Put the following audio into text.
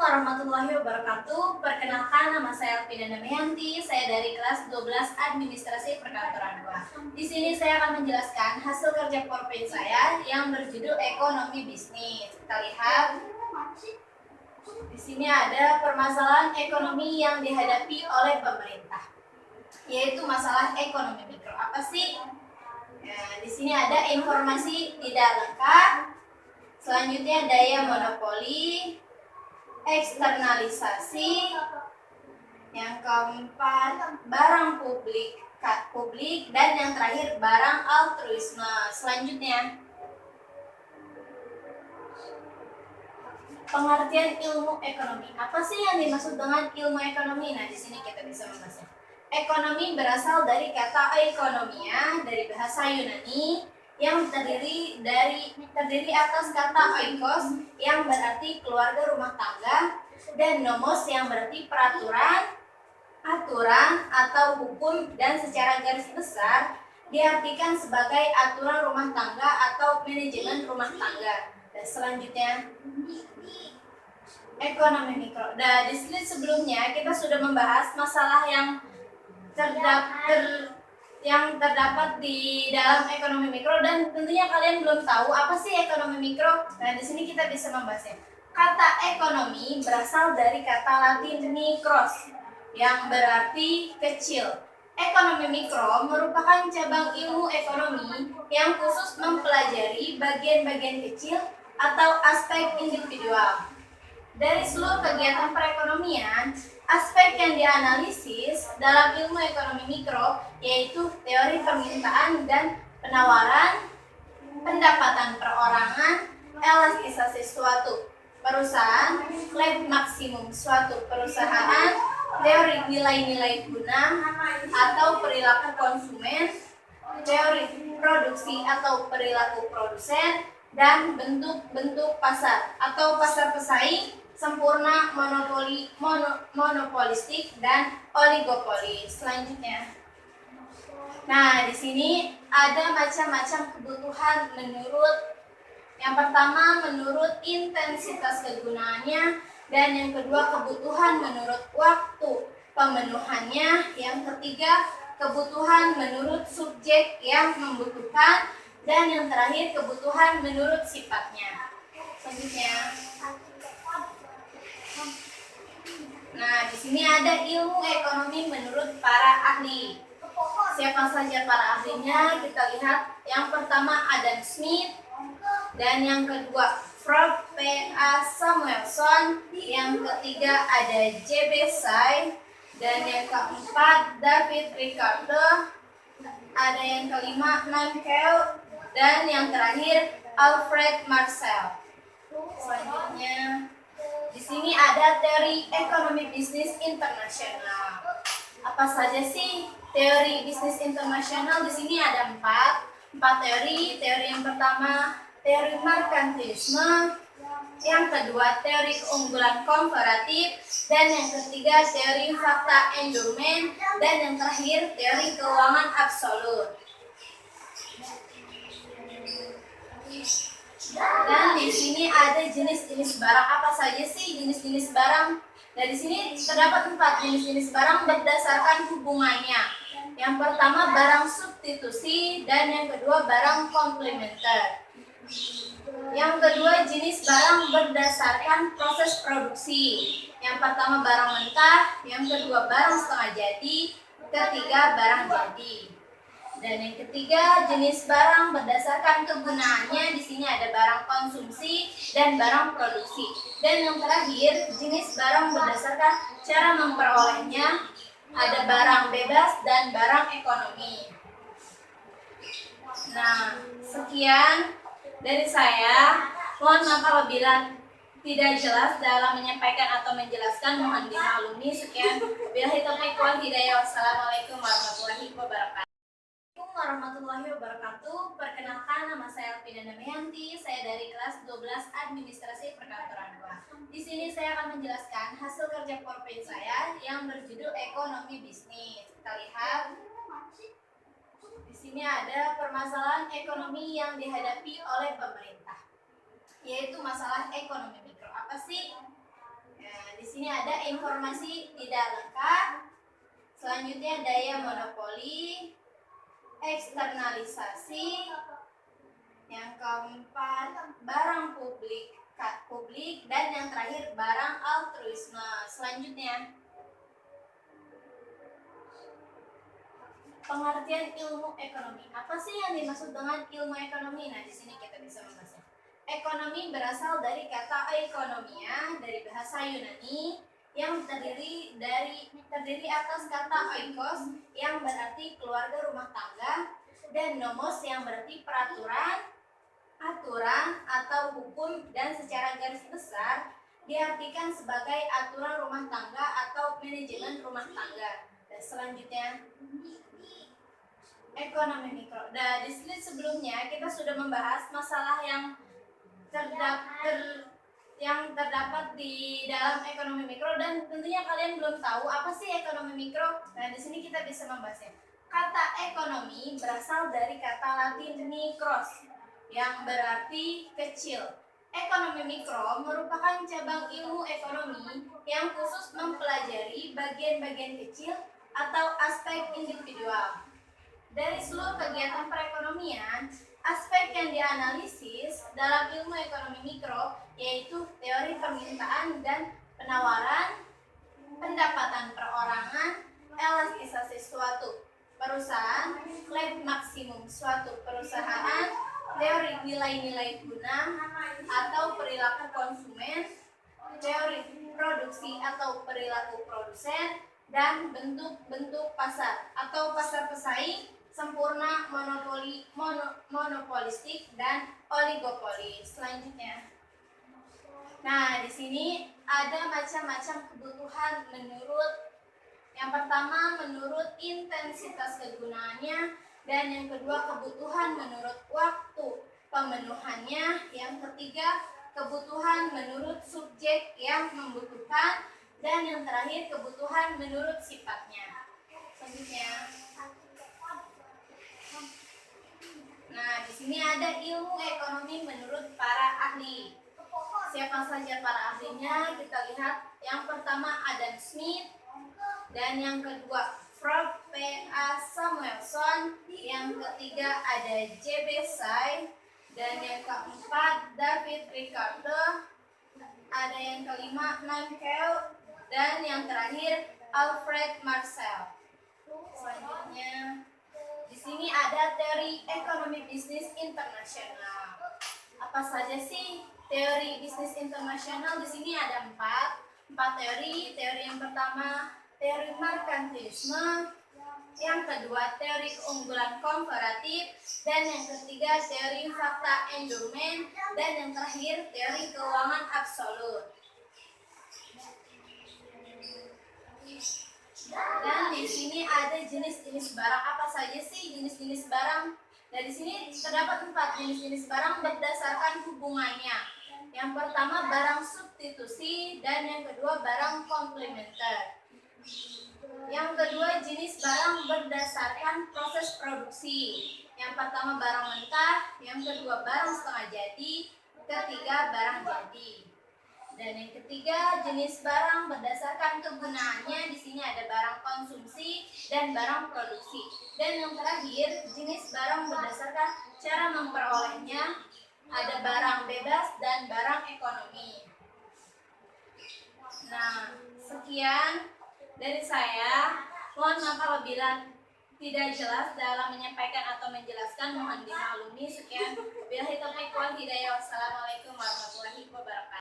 warahmatullahi wabarakatuh. Perkenalkan, nama saya Alvina Damayanti. Saya dari kelas 12 Administrasi Perkantoran 2. Di sini saya akan menjelaskan hasil kerja PowerPoint saya yang berjudul Ekonomi Bisnis. Kita lihat. Di sini ada permasalahan ekonomi yang dihadapi oleh pemerintah, yaitu masalah ekonomi mikro. Apa sih? Nah, di sini ada informasi tidak lengkap. Selanjutnya daya monopoli, eksternalisasi, yang keempat barang publik, dan yang terakhir barang altruisme. Selanjutnya pengertian ilmu ekonomi. Apa sih yang dimaksud dengan ilmu ekonomi? Nah, di sini kita bisa membahasnya. Ekonomi berasal dari kata ekonomia, dari bahasa Yunani, yang terdiri atas kata oikos yang berarti keluarga rumah tangga, dan nomos yang berarti peraturan, aturan atau hukum, dan secara garis besar diartikan sebagai aturan rumah tangga atau manajemen rumah tangga. Dan selanjutnya ekonomi mikro. Nah, di slide sebelumnya kita sudah membahas masalah yang terdapat di dalam ekonomi mikro, dan tentunya kalian belum tahu apa sih ekonomi mikro. Nah, di sini kita bisa membahasnya. Kata ekonomi berasal dari kata Latin mikros yang berarti kecil. Ekonomi mikro merupakan cabang ilmu ekonomi yang khusus mempelajari bagian-bagian kecil atau aspek individual dari seluruh kegiatan perekonomian. Aspek yang dianalisis dalam ilmu ekonomi mikro yaitu teori permintaan dan penawaran, pendapatan perorangan, elastisasi suatu perusahaan, lab maksimum suatu perusahaan, teori nilai-nilai guna atau perilaku konsumen, teori produksi atau perilaku produsen, dan bentuk-bentuk pasar atau pasar pesaing, sempurna, monopolistik, dan oligopoli. Selanjutnya, nah di sini ada macam-macam kebutuhan yang pertama menurut intensitas kegunaannya, dan yang kedua kebutuhan menurut waktu pemenuhannya, yang ketiga kebutuhan menurut subjek yang membutuhkan, dan yang terakhir kebutuhan menurut sifatnya. Selanjutnya, nah di sini ada ilmu ekonomi menurut para ahli. Siapa saja para ahlinya? Kita lihat. Yang pertama Adam Smith, dan yang kedua Freud P.A. Samuelson, yang ketiga ada J.B. Say, dan yang keempat David Ricardo, ada yang kelima Nankel, dan yang terakhir Alfred Marcel. Selanjutnya, di sini ada teori ekonomi bisnis internasional. Apa saja sih teori bisnis internasional? Di sini ada empat teori. Teori yang pertama teori merkantilisme, yang kedua teori keunggulan komparatif, dan yang ketiga teori fakta endowment, dan yang terakhir teori keuangan absolut. Dan di sini ada jenis-jenis barang. Apa saja sih jenis-jenis barang? Nah, di sini terdapat 4 jenis-jenis barang berdasarkan hubungannya. Yang pertama barang substitusi, dan yang kedua barang komplementer. Yang kedua jenis barang berdasarkan proses produksi. Yang pertama barang mentah, yang kedua barang setengah jadi, ketiga barang jadi. Dan yang ketiga jenis barang berdasarkan kegunaannya. Di sini ada barang konsumsi dan barang produksi. Dan yang terakhir jenis barang berdasarkan cara memperolehnya. Ada barang bebas dan barang ekonomi. Nah, sekian dari saya. Mohon maaf apabila tidak jelas dalam menyampaikan atau menjelaskan, mohon dimaklumi. Sekian. Billahi taufiq wal hidayah. Wassalamualaikum warahmatullahi wabarakatuh. Perkenalkan, nama saya Alvina Damayanti. Saya dari kelas 12 Administrasi Perkantoran 2. Di sini saya akan menjelaskan hasil kerja PowerPoint saya yang berjudul Ekonomi Bisnis. Kita lihat. Di sini ada permasalahan ekonomi yang dihadapi oleh pemerintah, yaitu masalah ekonomi mikro. Apa sih? Nah, di sini ada informasi tidak lengkap. Selanjutnya daya monopoli, eksternalisasi. Yang keempat, barang publik, dan yang terakhir barang altruisme. Selanjutnya, pengertian ilmu ekonomi. Apa sih yang dimaksud dengan ilmu ekonomi? Nah, di sini kita bisa membahasnya. Ekonomi berasal dari kata ekonomia, dari bahasa Yunani, yang terdiri atas kata oikos yang berarti keluarga rumah tangga, dan nomos yang berarti peraturan, aturan atau hukum, dan secara garis besar diartikan sebagai aturan rumah tangga atau manajemen rumah tangga. Dan selanjutnya, ekonomi mikro. Nah, di slide sebelumnya kita sudah membahas masalah yang terdapat di dalam ekonomi mikro, dan tentunya kalian belum tahu apa sih ekonomi mikro. Nah, di sini kita bisa membahasnya. Kata ekonomi berasal dari kata Latin mikros yang berarti kecil. Ekonomi mikro merupakan cabang ilmu ekonomi yang khusus mempelajari bagian-bagian kecil atau aspek individual. Dari seluruh kegiatan perekonomian, aspek yang dianalisis dalam ilmu ekonomi mikro yaitu teori permintaan dan penawaran, pendapatan perorangan, elastisasi suatu perusahaan, lab maksimum suatu perusahaan, teori nilai-nilai guna atau perilaku konsumen, teori produksi atau perilaku produsen, dan bentuk-bentuk pasar atau pasar pesaing, sempurna, monopolistik, dan oligopoli. Selanjutnya, nah di sini ada macam-macam kebutuhan yang pertama menurut intensitas kegunaannya, dan yang kedua kebutuhan menurut waktu pemenuhannya, yang ketiga kebutuhan menurut subjek yang membutuhkan, dan yang terakhir kebutuhan menurut sifatnya. Selanjutnya, nah di sini ada ilmu ekonomi menurut para ahli. Siapa saja para ahlinya? Kita lihat. Yang pertama Adam Smith, dan yang kedua Frank P.A. Samuelson, yang ketiga ada J.B. Say, dan yang keempat David Ricardo, ada yang kelima Nankel, dan yang terakhir Alfred Marcel. Selanjutnya, di sini ada teori ekonomi bisnis internasional. Apa saja sih teori bisnis internasional? Di sini ada empat teori. Teori yang pertama teori merkantilisme, yang kedua teori keunggulan komparatif, dan yang ketiga teori fakta endowment, dan yang terakhir teori keuangan absolut. Dan di sini ada jenis-jenis barang. Apa saja sih jenis-jenis barang? Dan di sini terdapat 4 jenis-jenis barang berdasarkan hubungannya. Yang pertama barang substitusi, dan yang kedua barang komplementer. Yang kedua jenis barang berdasarkan proses produksi. Yang pertama barang mentah, yang kedua barang setengah jadi, ketiga barang jadi. Dan yang ketiga jenis barang berdasarkan kegunaannya. Di sini ada barang konsumsi dan barang produksi. Dan yang terakhir jenis barang berdasarkan cara memperolehnya. Ada barang bebas dan barang ekonomi. Nah, sekian dari saya. Mohon maaf apabila tidak jelas dalam menyampaikan atau menjelaskan, mohon dimaklumi. Sekian. Wabillahi taufiq wal hidayah. Wassalamualaikum warahmatullahi wabarakatuh.